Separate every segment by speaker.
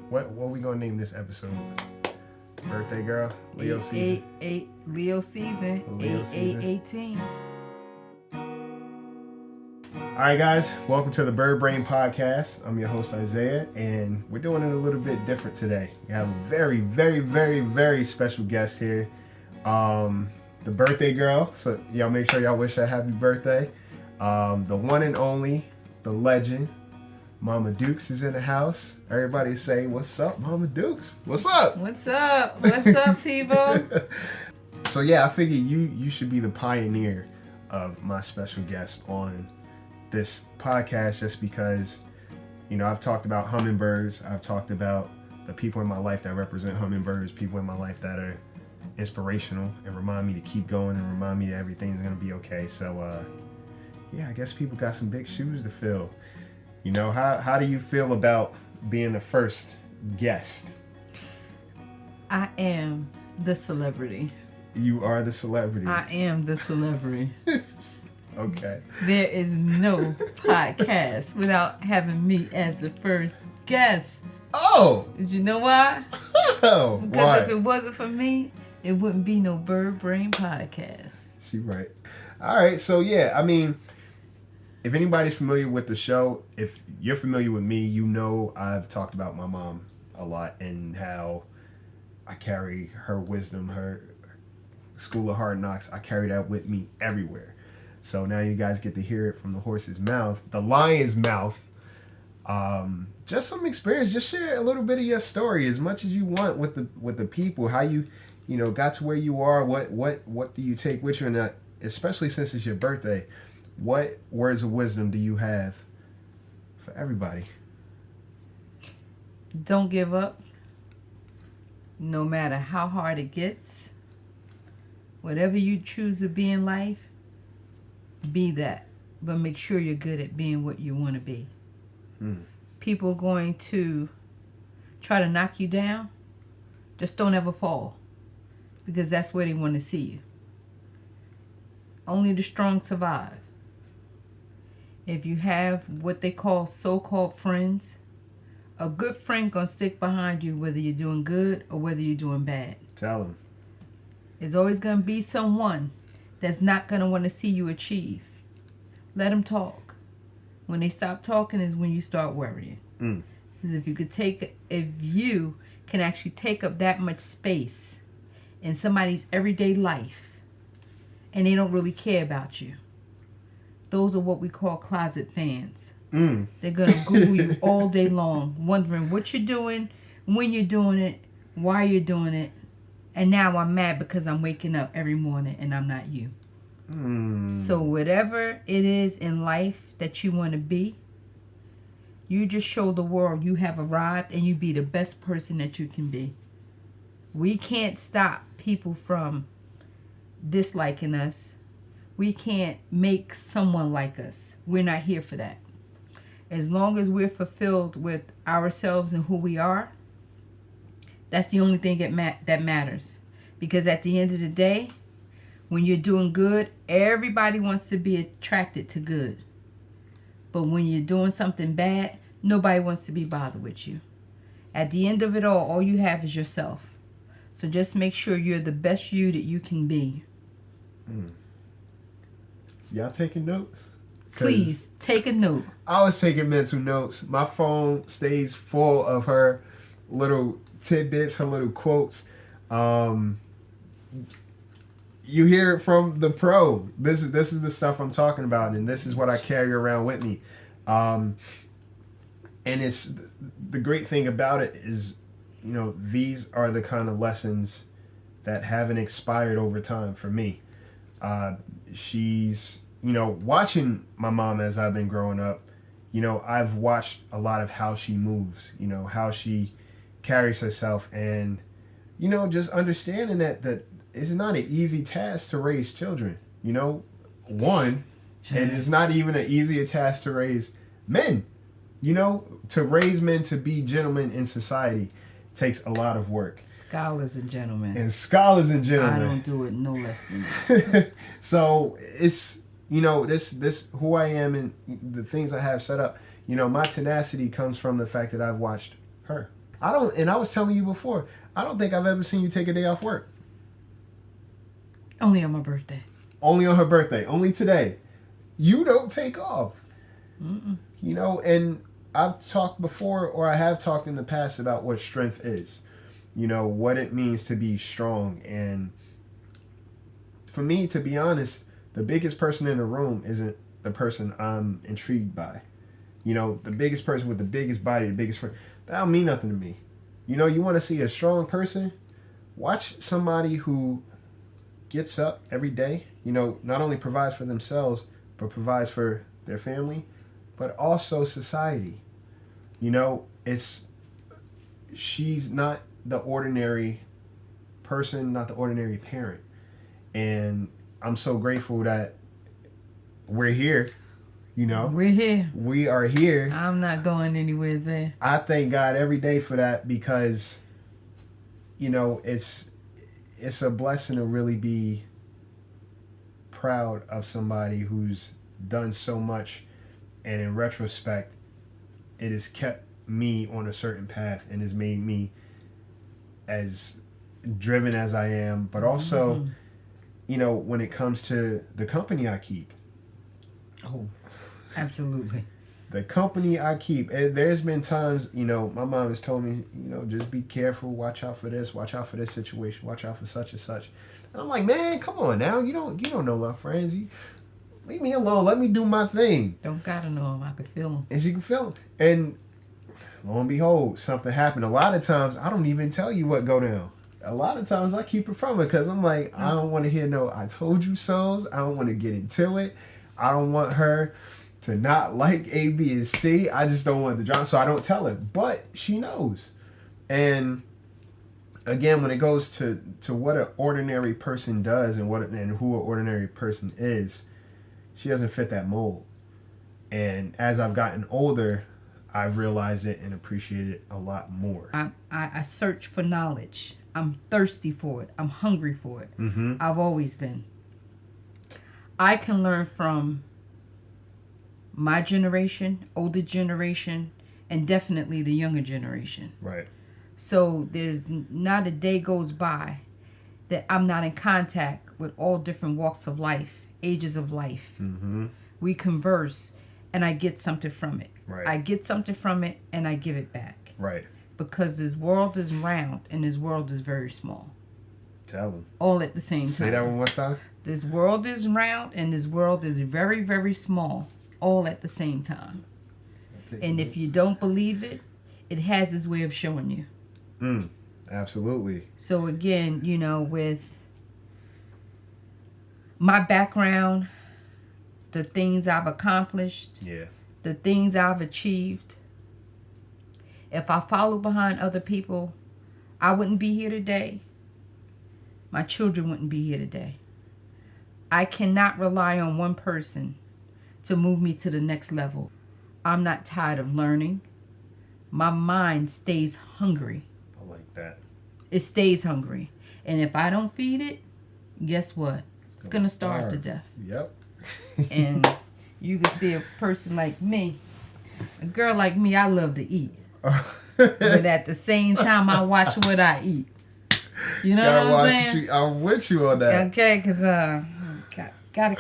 Speaker 1: What we gonna name this episode? Birthday girl, Leo season.
Speaker 2: Leo season.
Speaker 1: Leo season.
Speaker 2: 18.
Speaker 1: All right, guys, welcome to the Bird Brain Podcast. I'm your host Isaiah, and we're doing it a little bit different today. We have a very, very, very, very special guest here, the birthday girl. So y'all make sure y'all wish her a happy birthday. The one and only, the legend, Mama Dukes is in the house. Everybody say, "What's up, Mama Dukes? What's up?"
Speaker 2: What's up? What's up, people?
Speaker 1: So yeah, I figured you should be the pioneer of my special guest on this podcast, just because, you know, I've talked about hummingbirds. I've talked about the people in my life that represent hummingbirds, people in my life that are inspirational and remind me to keep going and remind me that everything's gonna be okay. So yeah, I guess people got some big shoes to fill. You know, how do you feel about being the first guest?
Speaker 2: I am the celebrity.
Speaker 1: You are the celebrity.
Speaker 2: I am the celebrity.
Speaker 1: Okay.
Speaker 2: There is no podcast without having me as the first guest.
Speaker 1: Oh!
Speaker 2: Did you know why?
Speaker 1: Oh,
Speaker 2: Because
Speaker 1: why?
Speaker 2: if it wasn't for me, it wouldn't be no Bird Brain Podcast.
Speaker 1: She right. All right, so yeah, I mean, if anybody's familiar with the show, if you're familiar with me, you know I've talked about my mom a lot and how I carry her wisdom, her School of Hard Knocks. I carry that with me everywhere. So now you guys get to hear it from the horse's mouth, the lion's mouth. Just some experience. Just share a little bit of your story as much as you want with the people. How you know, got to where you are. What do you take with you, and especially since it's your birthday, what words of wisdom do you have for everybody?
Speaker 2: Don't give up. No matter how hard it gets. Whatever you choose to be in life, be that. But make sure you're good at being what you want to be. People are going to try to knock you down. Just don't ever fall. Because that's where they want to see you. Only the strong survive. If you have what they call so-called friends, a good friend gonna stick behind you whether you're doing good or whether you're doing bad.
Speaker 1: Tell them.
Speaker 2: There's always gonna be someone that's not gonna want to see you achieve. Let them talk. When they stop talking is when you start worrying. Because if you can actually take up that much space in somebody's everyday life and they don't really care about you, those are what we call closet fans. They're going to Google you all day long, wondering what you're doing, when you're doing it, why you're doing it. And now I'm mad because I'm waking up every morning and I'm not you. So whatever it is in life that you want to be, you just show the world you have arrived and you be the best person that you can be. We can't stop people from disliking us. We can't make someone like us. We're not here for that. As long as we're fulfilled with ourselves and who we are, that's the only thing that matters. Because at the end of the day, when you're doing good, everybody wants to be attracted to good. But when you're doing something bad, nobody wants to be bothered with you. At the end of it all you have is yourself. So just make sure you're the best you that you can be.
Speaker 1: Y'all taking notes?
Speaker 2: Please take a note.
Speaker 1: I was taking mental notes. My phone stays full of her little tidbits, her little quotes. You hear it from the pro. This is the stuff I'm talking about, and this is what I carry around with me. And it's the great thing about it is, you know, these are the kind of lessons that haven't expired over time for me. She's, you know, watching my mom as I've been growing up, you know, I've watched a lot of how she moves, you know, how she carries herself, and, you know, just understanding that it's not an easy task to raise children, you know, and it's not even an easier task to raise men, you know, to raise men to be gentlemen in society takes a lot of work.
Speaker 2: Scholars and gentlemen.
Speaker 1: I
Speaker 2: don't do it no less than that.
Speaker 1: So it's, you know, this who I am and the things I have set up, you know, my tenacity comes from the fact that I've watched her. And I was telling you before, I don't think I've ever seen you take a day off work.
Speaker 2: Only on my birthday.
Speaker 1: Only on her birthday. Only today. You don't take off.
Speaker 2: Mm-mm.
Speaker 1: You know, and I've talked before, or I have talked in the past about what strength is. You know, what it means to be strong. And for me, to be honest, the biggest person in the room isn't the person I'm intrigued by. You know, the biggest person with the biggest body, the biggest friend, that don't mean nothing to me. You know, you want to see a strong person? Watch somebody who gets up every day, you know, not only provides for themselves, but provides for their family, but also society. You know, she's not the ordinary person, not the ordinary parent. And I'm so grateful that we're here. You know,
Speaker 2: we're here.
Speaker 1: We are here.
Speaker 2: I'm not going anywhere there.
Speaker 1: I thank God every day for that, because, you know, it's a blessing to really be proud of somebody who's done so much, and in retrospect, it has kept me on a certain path and has made me as driven as I am. But also, you know, when it comes to the company I keep.
Speaker 2: Oh, absolutely.
Speaker 1: The company I keep, there's been times, you know, my mom has told me, you know, just be careful, watch out for this, watch out for this situation, watch out for such and such. And I'm like, man, come on now, you don't know my friends. Leave me alone, let me do my thing.
Speaker 2: Don't gotta know them, I can feel them.
Speaker 1: And she can feel them. And lo and behold, something happened. A lot of times, I don't even tell you what go down. A lot of times, I keep it from her, because I'm like, I don't want to hear no I told you so's. I don't want to get into it. I don't want her to not like A, B, and C. I just don't want the drama, so I don't tell her. But she knows. And again, when it goes to what an ordinary person does and who an ordinary person is, she doesn't fit that mold. And as I've gotten older, I've realized it and appreciated it a lot more.
Speaker 2: I search for knowledge. I'm thirsty for it. I'm hungry for it.
Speaker 1: Mm-hmm.
Speaker 2: I've always been. I can learn from my generation, older generation, and definitely the younger generation.
Speaker 1: Right.
Speaker 2: So there's not a day goes by that I'm not in contact with all different walks of life, ages of life.
Speaker 1: Mm-hmm.
Speaker 2: We converse, and I get something from it.
Speaker 1: Right.
Speaker 2: I get something from it, and I give it back.
Speaker 1: Right.
Speaker 2: Because this world is round, and this world is very small.
Speaker 1: Tell them.
Speaker 2: All at the same time.
Speaker 1: Say that one more time.
Speaker 2: This world is round, and this world is very, very small. All at the same time. And if you don't believe it, it has its way of showing you.
Speaker 1: Absolutely.
Speaker 2: So again, you know, with my background, the things I've accomplished, the things I've achieved, if I followed behind other people, I wouldn't be here today. My children wouldn't be here today. I cannot rely on one person to move me to the next level. I'm not tired of learning. My mind stays hungry.
Speaker 1: I like that.
Speaker 2: It stays hungry. And if I don't feed it, guess what? It's going to starve to death.
Speaker 1: Yep.
Speaker 2: And you can see a person like me, a girl like me, I love to eat. But at the same time, I watch what I eat. You know what I'm saying?
Speaker 1: I'm with you on that.
Speaker 2: Okay, because gotta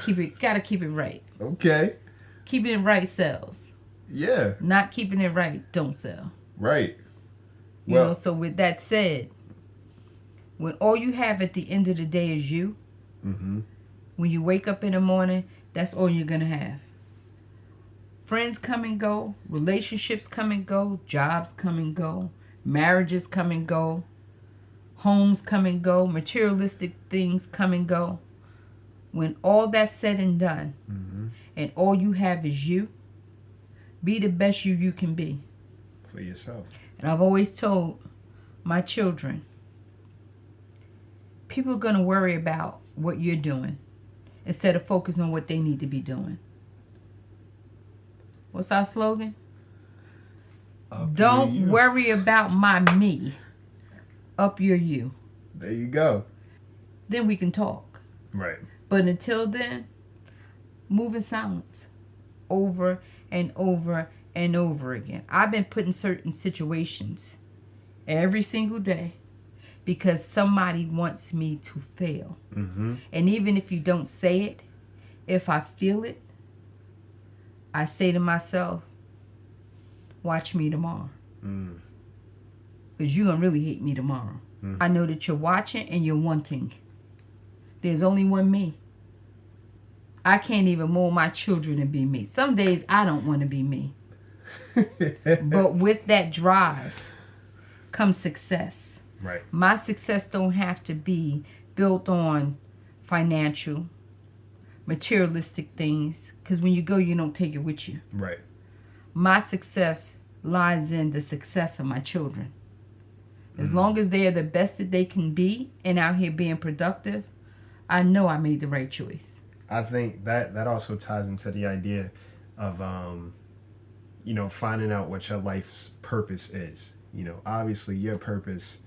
Speaker 2: keep it right.
Speaker 1: Okay.
Speaker 2: Keeping it right sells.
Speaker 1: Yeah.
Speaker 2: Not keeping it right don't sell.
Speaker 1: Right.
Speaker 2: You know, so with that said, when all you have at the end of the day is you, when you wake up in the morning, that's all you're going to have. Friends come and go, relationships come and go, jobs come and go, marriages come and go, homes come and go, materialistic things come and go. When all that's said and done, and all you have is you, be the best you can be.
Speaker 1: For yourself.
Speaker 2: And I've always told my children, people are going to worry about what you're doing instead of focus on what they need to be doing. What's our slogan? Don't worry about my me. Up your you.
Speaker 1: There you go.
Speaker 2: Then we can talk.
Speaker 1: Right.
Speaker 2: But until then, move in silence. Over and over and over again. I've been put in certain situations every single day because somebody wants me to fail.
Speaker 1: Mm-hmm.
Speaker 2: And even if you don't say it, if I feel it, I say to myself, watch me tomorrow. Because you're going to really hate me tomorrow. I know that you're watching and you're wanting. There's only one me. I can't even mold my children to be me. Some days I don't want to be me. But with that drive comes success.
Speaker 1: Right.
Speaker 2: My success don't have to be built on financial, materialistic things. Because when you go, you don't take it with you.
Speaker 1: Right.
Speaker 2: My success lies in the success of my children. As long as they are the best that they can be and out here being productive, I know I made the right choice.
Speaker 1: I think that also ties into the idea of, finding out what your life's purpose is. Obviously your purpose.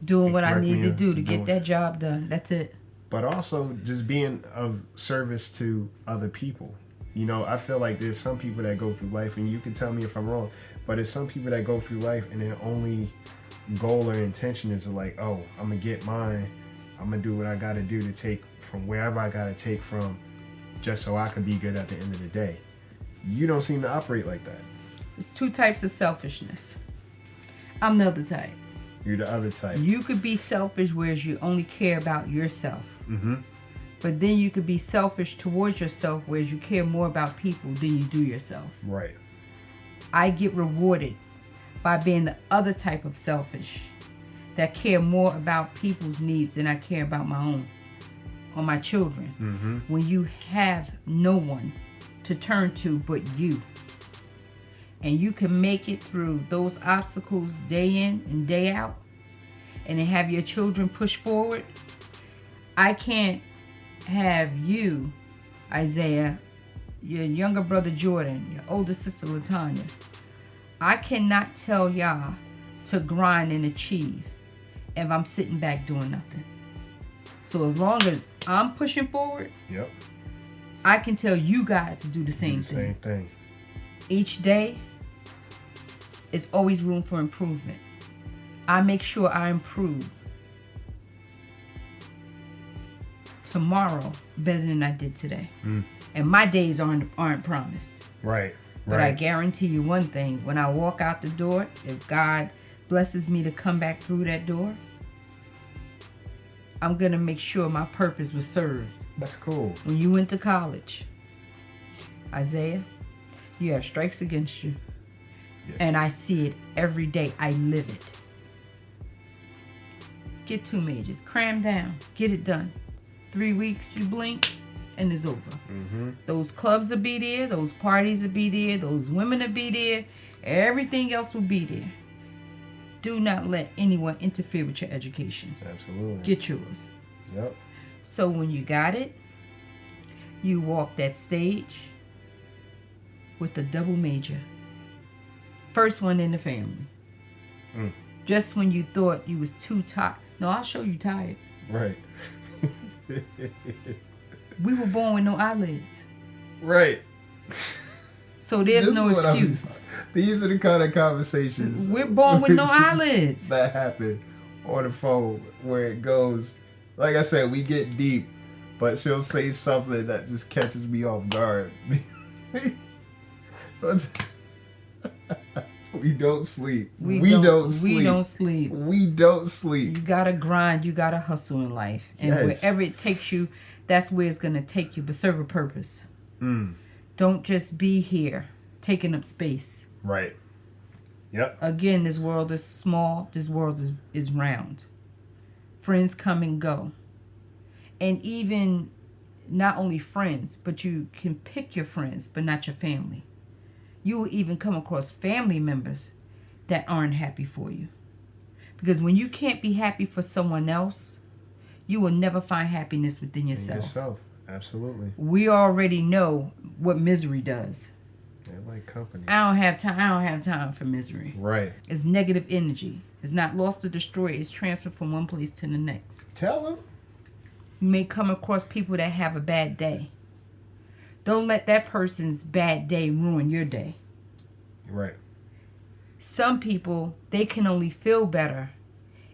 Speaker 2: Doing what I need to do to get that job done. That's it.
Speaker 1: But also just being of service to other people. I feel like there's some people that go through life, and you can tell me if I'm wrong, but there's some people that go through life and their only goal or intention is like, oh, I'm going to get mine. I'm going to do what I got to do to take from wherever I got to take from just so I can be good at the end of the day. You don't seem to operate like that.
Speaker 2: There's two types of selfishness. I'm the other type.
Speaker 1: You're the other type.
Speaker 2: You could be selfish whereas you only care about yourself.
Speaker 1: Mm-hmm.
Speaker 2: But then you could be selfish towards yourself whereas you care more about people than you do yourself.
Speaker 1: Right.
Speaker 2: I get rewarded by being the other type of selfish that care more about people's needs than I care about my own or my children.
Speaker 1: Mm-hmm.
Speaker 2: When you have no one to turn to but you, and you can make it through those obstacles day in and day out, and then have your children push forward. I can't have you, Isaiah, your younger brother Jordan, your older sister Latanya. I cannot tell y'all to grind and achieve if I'm sitting back doing nothing. So as long as I'm pushing forward,
Speaker 1: yep,
Speaker 2: I can tell you guys to do the same
Speaker 1: thing.
Speaker 2: Each day is always room for improvement. I make sure I improve tomorrow better than I did today. And my days aren't promised.
Speaker 1: Right.
Speaker 2: But I guarantee you one thing. When I walk out the door, if God blesses me to come back through that door, I'm going to make sure my purpose was served.
Speaker 1: That's cool.
Speaker 2: When you went to college, Isaiah, you have strikes against you.
Speaker 1: Yeah.
Speaker 2: And I see it every day. I live it. Get 2 majors. Cram down. Get it done. 3 weeks, you blink, and it's over.
Speaker 1: Mm-hmm.
Speaker 2: Those clubs will be there. Those parties will be there. Those women will be there. Everything else will be there. Do not let anyone interfere with your education.
Speaker 1: Absolutely.
Speaker 2: Get yours.
Speaker 1: Yep.
Speaker 2: So when you got it, you walk that stage with a double major. First one in the family. Just when you thought you was too tired. No, I'll show you tired.
Speaker 1: Right.
Speaker 2: We were born with no eyelids.
Speaker 1: Right.
Speaker 2: So there's no excuse.
Speaker 1: These are the kind of conversations.
Speaker 2: We're born with no eyelids.
Speaker 1: That happen on the phone where it goes, like I said, we get deep, but she'll say something that just catches me off guard. We don't sleep. We don't sleep.
Speaker 2: You gotta grind. You gotta hustle in life. And wherever it takes you, that's where it's gonna take you. But serve a purpose. Don't just be here taking up space.
Speaker 1: Right. Yep.
Speaker 2: Again, this world is small. This world is round. Friends come and go. And even not only friends, but you can pick your friends, but not your family. You will even come across family members that aren't happy for you. Because when you can't be happy for someone else, you will never find happiness within yourself.
Speaker 1: Absolutely.
Speaker 2: We already know what misery does.
Speaker 1: They like company.
Speaker 2: I don't have time for misery.
Speaker 1: Right.
Speaker 2: It's negative energy. It's not lost or destroyed. It's transferred from one place to the next.
Speaker 1: Tell them.
Speaker 2: You may come across people that have a bad day. Don't let that person's bad day ruin your day.
Speaker 1: Right.
Speaker 2: some people, they can only feel better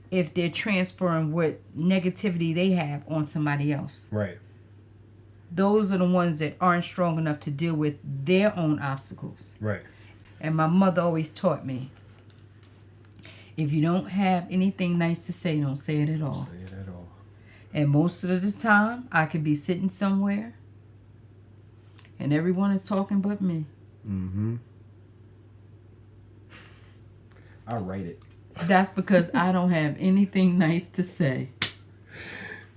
Speaker 2: if they're transferring what negativity they have on somebody else.
Speaker 1: Right.
Speaker 2: Those are the ones that aren't strong enough to deal with their own obstacles.
Speaker 1: Right.
Speaker 2: And my mother always taught me, if you don't have anything nice to say, don't say it at all.
Speaker 1: Say it at all.
Speaker 2: And most of the time, I could be sitting somewhere and everyone is talking but me.
Speaker 1: Mm-hmm. I'll write it.
Speaker 2: That's because I don't have anything nice to say.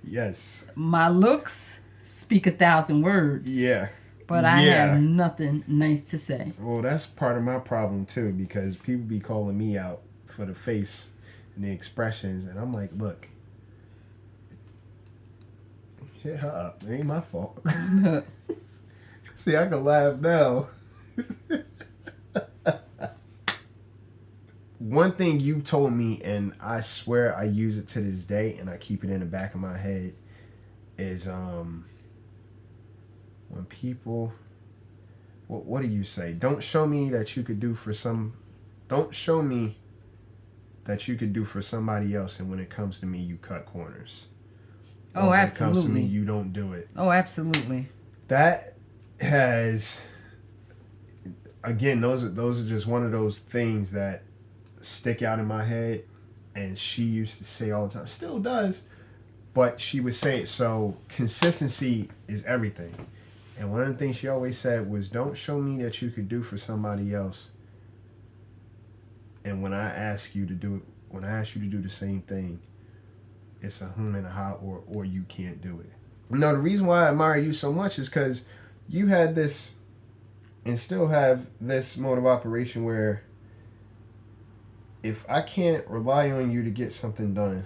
Speaker 1: Yes.
Speaker 2: My looks speak 1,000 words.
Speaker 1: Yeah.
Speaker 2: But I have nothing nice to say.
Speaker 1: Well, that's part of my problem too, because people be calling me out for the face and the expressions, and I'm like, look, hit her up. It ain't my fault. See, I can laugh now. One thing you told me, and I swear I use it to this day, and I keep it in the back of my head, is when people, what do you say? Don't show me that you could do for don't show me that you could do for somebody else, and when it comes to me, you cut corners.
Speaker 2: Oh,
Speaker 1: when
Speaker 2: absolutely.
Speaker 1: it comes to me, you don't do it.
Speaker 2: Oh, absolutely.
Speaker 1: That has, again, those are just one of those things that stick out in my head, and she used to say all the time, still does, but she would say it. So consistency is everything. And one of the things she always said was, don't show me that you could do for somebody else, and when I ask you to do it, when I ask you to do the same thing, it's a and a ha, or you can't do it. No, the reason why I admire you so much is because you had this, and still have this mode of operation where if I can't rely on you to get something done,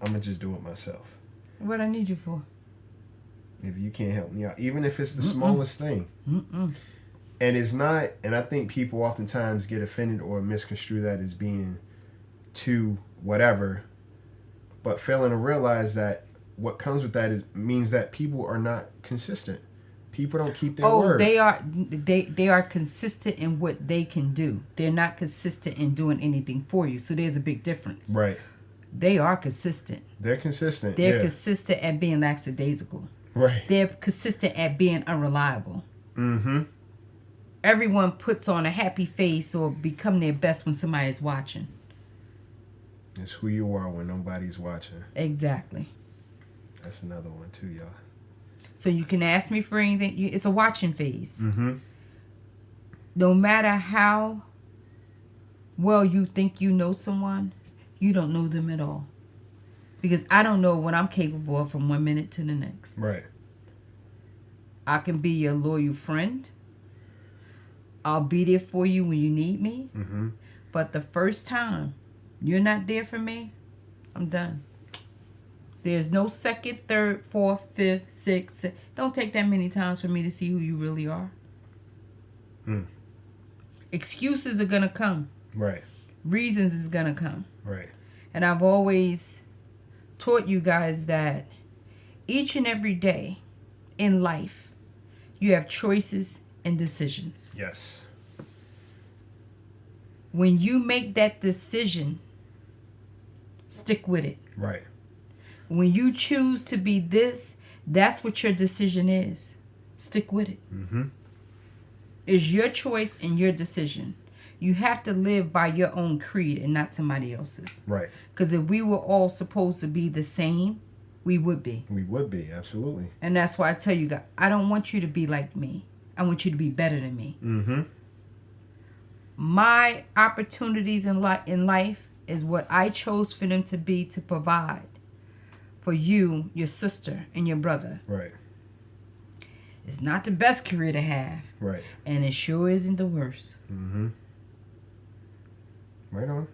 Speaker 1: I'm going to just do it myself.
Speaker 2: What I need you for?
Speaker 1: If you can't help me out, even if it's the smallest thing.
Speaker 2: Mm-mm.
Speaker 1: And it's not, and I think people oftentimes get offended or misconstrue that as being too whatever, but failing to realize that what comes with that means that people are not consistent. People don't keep their word.
Speaker 2: They are consistent in what they can do. They're not consistent in doing anything for you. So there's a big difference.
Speaker 1: Right.
Speaker 2: They are consistent.
Speaker 1: They're consistent.
Speaker 2: They're consistent at being lackadaisical.
Speaker 1: Right.
Speaker 2: They're consistent at being unreliable.
Speaker 1: Mm-hmm.
Speaker 2: Everyone puts on a happy face or become their best when somebody is watching.
Speaker 1: It's who you are when nobody's watching.
Speaker 2: Exactly.
Speaker 1: That's another one too, y'all.
Speaker 2: So you can ask me for anything. It's a watching phase.
Speaker 1: Mm-hmm.
Speaker 2: No matter how well you think you know someone, you don't know them at all. Because I don't know what I'm capable of from 1 minute to the next.
Speaker 1: Right.
Speaker 2: I can be your loyal friend. I'll be there for you when you need me.
Speaker 1: Mm-hmm.
Speaker 2: But the first time you're not there for me, I'm done. There's no second, third, fourth, fifth, sixth. Don't take that many times for me to see who you really are. Excuses are going to come.
Speaker 1: Right.
Speaker 2: Reasons is going to come.
Speaker 1: Right.
Speaker 2: And I've always taught you guys that each and every day in life, you have choices and decisions.
Speaker 1: Yes.
Speaker 2: When you make that decision, stick with it.
Speaker 1: Right.
Speaker 2: When you choose to be this, that's what your decision is. Stick with it.
Speaker 1: Mm-hmm.
Speaker 2: It's your choice and your decision. You have to live by your own creed and not somebody else's.
Speaker 1: Right.
Speaker 2: Because if we were all supposed to be the same, we would be.
Speaker 1: We would be, absolutely.
Speaker 2: And that's why I tell you guys, I don't want you to be like me. I want you to be better than me.
Speaker 1: Mm-hmm.
Speaker 2: My opportunities in life is what I chose for them to be, to provide for you, your sister, and your brother.
Speaker 1: Right.
Speaker 2: It's not the best career to have.
Speaker 1: Right.
Speaker 2: And it sure isn't the worst.
Speaker 1: Mm-hmm. Right on.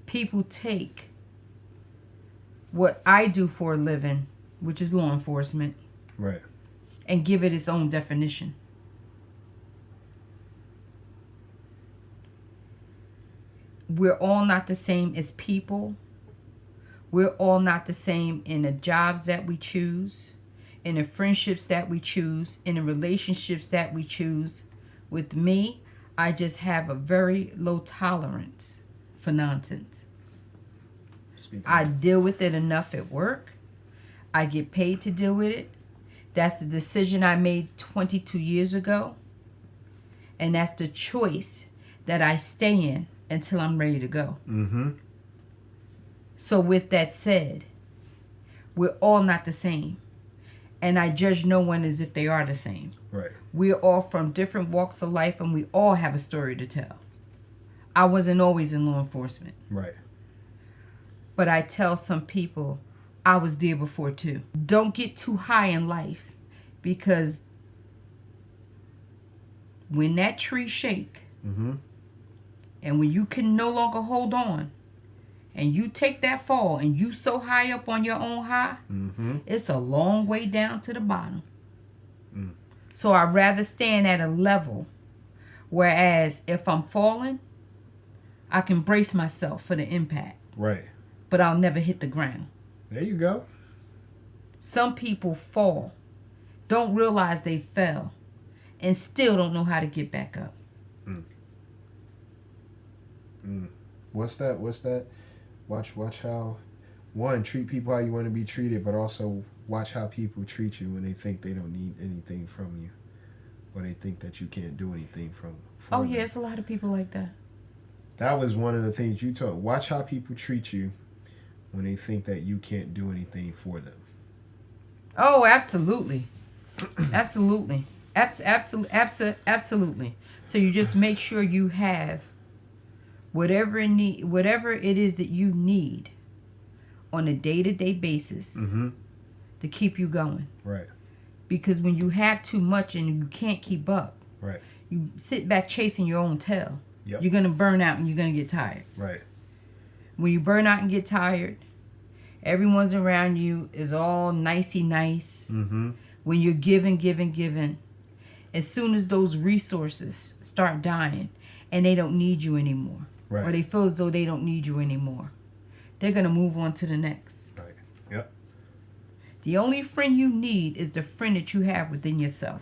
Speaker 2: People take what I do for a living, which is law enforcement,
Speaker 1: Right.
Speaker 2: and give it its own definition. We're all not the same as people. We're all not the same in the jobs that we choose, in the friendships that we choose, in the relationships that we choose. With me, I just have a very low tolerance for nonsense. I deal with it enough at work. I get paid to deal with it. That's the decision I made 22 years ago. And that's the choice that I stay in until I'm ready to go.
Speaker 1: Mm-hmm.
Speaker 2: So with that said, we're all not the same. And I judge no one as if they are the same.
Speaker 1: Right.
Speaker 2: We're all from different walks of life, and we all have a story to tell. I wasn't always in law enforcement.
Speaker 1: Right.
Speaker 2: But I tell some people, I was there before too. Don't get too high in life, because when that tree shake,
Speaker 1: mm-hmm.
Speaker 2: and when you can no longer hold on, and you take that fall, and you so high up on your own high,
Speaker 1: mm-hmm.
Speaker 2: it's a long way down to the bottom. So I'd rather stand at a level, whereas if I'm falling, I can brace myself for the impact.
Speaker 1: Right.
Speaker 2: But I'll never hit the ground.
Speaker 1: There you go.
Speaker 2: Some people fall, don't realize they fell, and still don't know how to get back up.
Speaker 1: What's that? Watch how, one, treat people how you want to be treated, but also watch how people treat you when they think they don't need anything from you, or they think that you can't do anything for them.
Speaker 2: Yeah, it's a lot of people like that.
Speaker 1: That was one of the things you told. Watch how people treat you when they think that you can't do anything for them.
Speaker 2: Oh, absolutely. Absolutely. Absolutely. So you just make sure you have whatever it is that you need on a day-to-day basis
Speaker 1: mm-hmm.
Speaker 2: to keep you going.
Speaker 1: Right.
Speaker 2: Because when you have too much and you can't keep up,
Speaker 1: right,
Speaker 2: you sit back chasing your own tail.
Speaker 1: Yep.
Speaker 2: You're going to burn out and you're going to get tired.
Speaker 1: Right.
Speaker 2: When you burn out and get tired, everyone's around you is all nicey nice.
Speaker 1: Mm-hmm.
Speaker 2: When you're giving, as soon as those resources start dying and they don't need you anymore,
Speaker 1: right,
Speaker 2: or they feel as though they don't need you anymore, they're going to move on to the next.
Speaker 1: Right. Yep.
Speaker 2: The only friend you need is the friend that you have within yourself.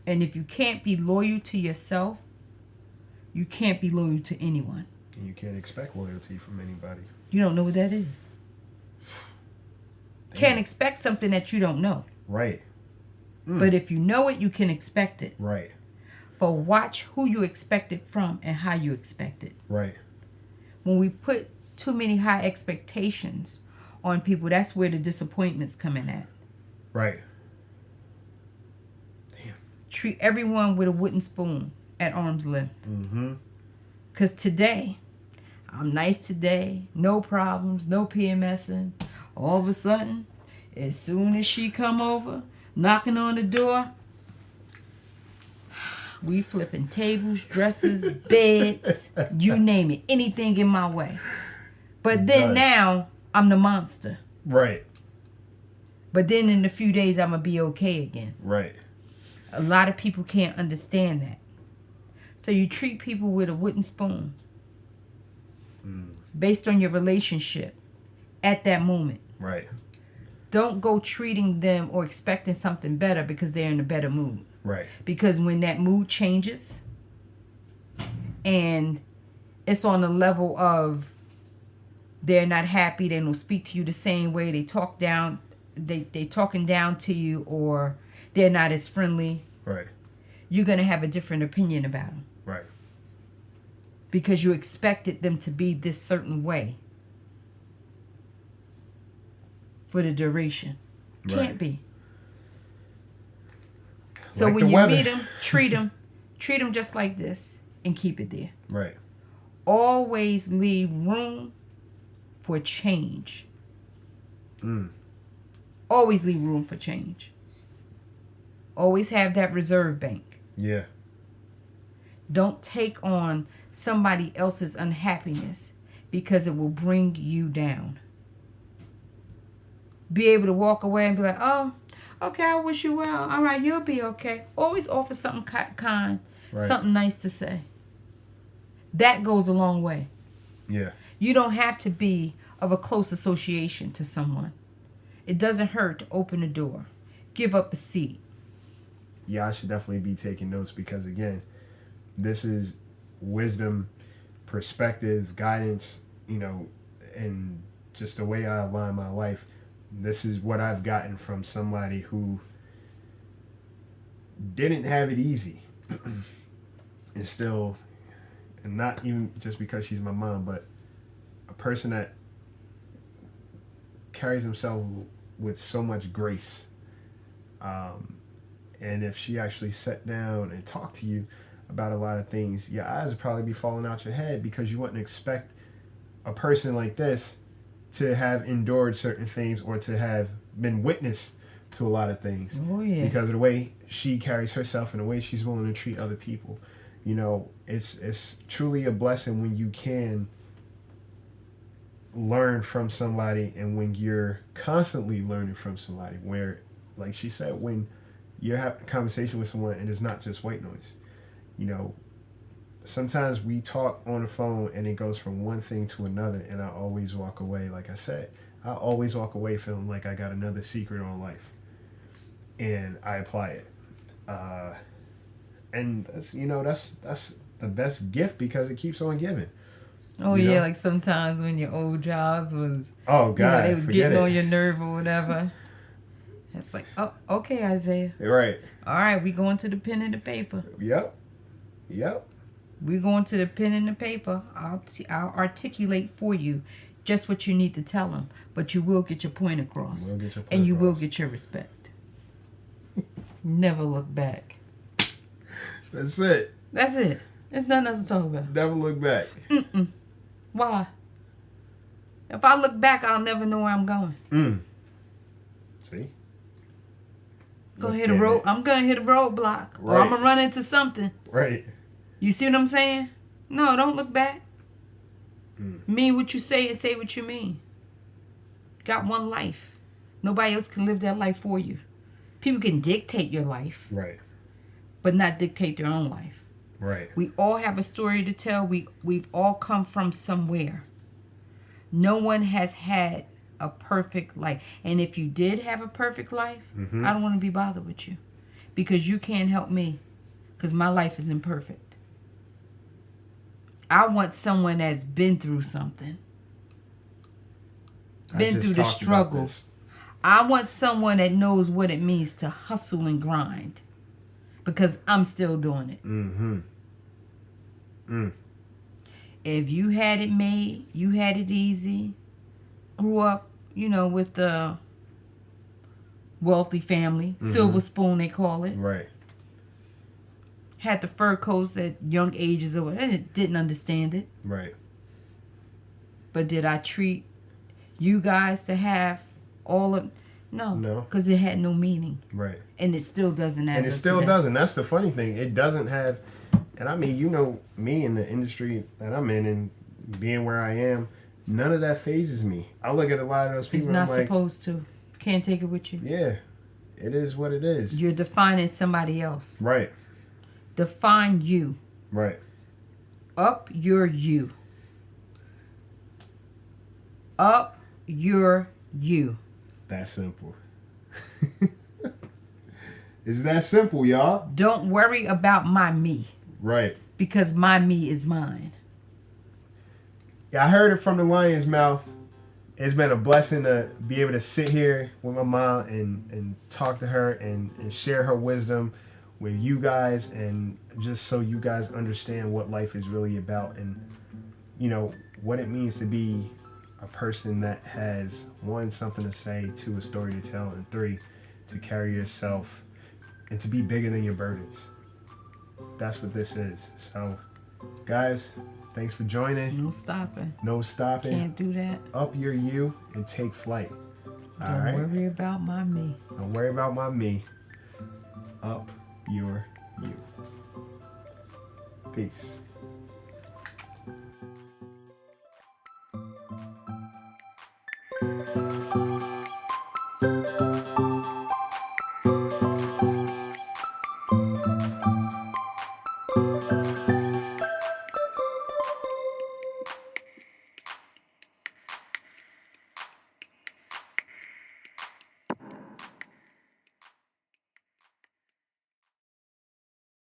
Speaker 2: And if you can't be loyal to yourself, you can't be loyal to anyone.
Speaker 1: And you can't expect loyalty from anybody.
Speaker 2: You don't know what that is.
Speaker 1: Damn.
Speaker 2: Can't expect something that you don't know.
Speaker 1: Right.
Speaker 2: But if you know it, you can expect it.
Speaker 1: Right.
Speaker 2: But watch who you expect it from and how you expect it.
Speaker 1: Right.
Speaker 2: When we put too many high expectations on people, that's where the disappointments come in at.
Speaker 1: Right. Damn.
Speaker 2: Treat everyone with a wooden spoon at arm's length.
Speaker 1: Mm-hmm.
Speaker 2: Because today, I'm nice today, no problems, no PMSing. All of a sudden, as soon as she come over, knocking on the door, we flipping tables, dressers, beds, you name it, anything in my way. But then now, I'm the monster.
Speaker 1: Right.
Speaker 2: But then in a few days, I'm going to be okay again.
Speaker 1: Right.
Speaker 2: A lot of people can't understand that. So you treat people with a wooden spoon based on your relationship at that moment.
Speaker 1: Right.
Speaker 2: Don't go treating them or expecting something better because they're in a better mood.
Speaker 1: Right.
Speaker 2: Because when that mood changes and it's on the level of they're not happy, they don't speak to you the same way, they talk down, they talking down to you, or they're not as friendly.
Speaker 1: Right.
Speaker 2: You're going to have a different opinion about them.
Speaker 1: Right.
Speaker 2: Because you expected them to be this certain way for the duration. Can't
Speaker 1: Right.
Speaker 2: be. So
Speaker 1: Like
Speaker 2: when
Speaker 1: the
Speaker 2: you
Speaker 1: weather.
Speaker 2: meet them, treat them just like this and keep it there.
Speaker 1: Right.
Speaker 2: Always leave room for change. Always leave room for change. Always have that reserve bank.
Speaker 1: Yeah.
Speaker 2: Don't take on somebody else's unhappiness because it will bring you down. Be able to walk away and be like, oh, okay, I wish you well. All right, you'll be okay. Always offer something kind,
Speaker 1: Right.
Speaker 2: something nice to say. That goes a long way.
Speaker 1: Yeah.
Speaker 2: You don't have to be of a close association to someone. It doesn't hurt to open the door. Give up a seat.
Speaker 1: Yeah, I should definitely be taking notes because, again, This is wisdom, perspective, guidance, you know, and just the way I align my life. This is what I've gotten from somebody who didn't have it easy. And still, and not even just because she's my mom, but a person that carries himself with so much grace. And if she actually sat down and talked to you about a lot of things, your eyes would probably be falling out your head, because you wouldn't expect a person like this to have endured certain things or to have been witness to a lot of things.
Speaker 2: Oh, yeah.
Speaker 1: Because of the way she carries herself and the way she's willing to treat other people. You know, it's truly a blessing when you can learn from somebody, and when you're constantly learning from somebody, where, like she said, when you're having a conversation with someone and it's not just white noise. You know, sometimes we talk on the phone and it goes from one thing to another, and I always walk away, like I said, I always walk away feeling like I got another secret on life, and I apply it. And that's, you know, that's the best gift, because it keeps on giving.
Speaker 2: Oh,
Speaker 1: You
Speaker 2: yeah,
Speaker 1: know?
Speaker 2: like sometimes when your old jobs was,
Speaker 1: Oh God,
Speaker 2: they was
Speaker 1: forget
Speaker 2: getting
Speaker 1: it.
Speaker 2: on your nerve or whatever. It's like, oh, okay, Isaiah.
Speaker 1: Right.
Speaker 2: All right, we going to the pen and the paper.
Speaker 1: Yep.
Speaker 2: We going to the pen and the paper. I'll articulate for you just what you need to tell them, but you will get your point across,
Speaker 1: We'll get your point
Speaker 2: and you will
Speaker 1: across.
Speaker 2: get your respect. Never look back.
Speaker 1: That's it.
Speaker 2: That's it. There's nothing else to talk about.
Speaker 1: Never look back.
Speaker 2: Why? If I look back, I'll never know where I'm going.
Speaker 1: See?
Speaker 2: Gonna
Speaker 1: Look
Speaker 2: hit a
Speaker 1: at
Speaker 2: road.
Speaker 1: it.
Speaker 2: I'm gonna hit a roadblock, or
Speaker 1: Right.
Speaker 2: I'm gonna run into something.
Speaker 1: Right.
Speaker 2: You see what I'm saying? No, don't look back.
Speaker 1: Mm.
Speaker 2: Mean what you say and say what you mean. Got one life. Nobody else can live that life for you. People can dictate your life,
Speaker 1: Right.
Speaker 2: but not dictate their own life.
Speaker 1: Right.
Speaker 2: We all have a story to tell. We've all come from somewhere. No one has had a perfect life. And if you did have a perfect life, I don't want to be bothered with you, because you can't help me, because my life is imperfect. I want someone that's been through something. Been through the struggle. I want someone that knows what it means to hustle and grind, because I'm still doing it. If you had it made, you had it easy, grew up, you know, with the wealthy family, silver spoon they call it,
Speaker 1: Right.
Speaker 2: had the fur coats at young ages or whatever, and didn't understand it.
Speaker 1: Right.
Speaker 2: But did I treat you guys to have all of... No.
Speaker 1: No.
Speaker 2: Because it had no meaning.
Speaker 1: Right.
Speaker 2: And it still doesn't.
Speaker 1: And it still doesn't. That's the funny thing. It doesn't have, and I mean, you know, me in the industry that I'm in and being where I am, none of that phases me. I look at a lot of those people
Speaker 2: It's
Speaker 1: and
Speaker 2: not
Speaker 1: I'm like,
Speaker 2: supposed to. Can't take it with you.
Speaker 1: yeah, it is what it is.
Speaker 2: You're defining somebody else.
Speaker 1: Right.
Speaker 2: Define you.
Speaker 1: Right.
Speaker 2: Up your you. Up your you.
Speaker 1: That simple. It's that simple, y'all.
Speaker 2: Don't worry about my me,
Speaker 1: Right.
Speaker 2: because my me is mine.
Speaker 1: Yeah, I heard it from the lion's mouth. It's been a blessing to be able to sit here with my mom and talk to her and share her wisdom with you guys, and just so you guys understand what life is really about, and, you know, what it means to be a person that has, one, something to say, two, a story to tell, and three, to carry yourself and to be bigger than your burdens. That's what this is. So, guys, thanks for joining.
Speaker 2: No stopping.
Speaker 1: No stopping.
Speaker 2: Can't do that.
Speaker 1: Up your you and take flight. All
Speaker 2: Don't
Speaker 1: right?
Speaker 2: worry about my me.
Speaker 1: Don't worry about my me. Up your you. Peace.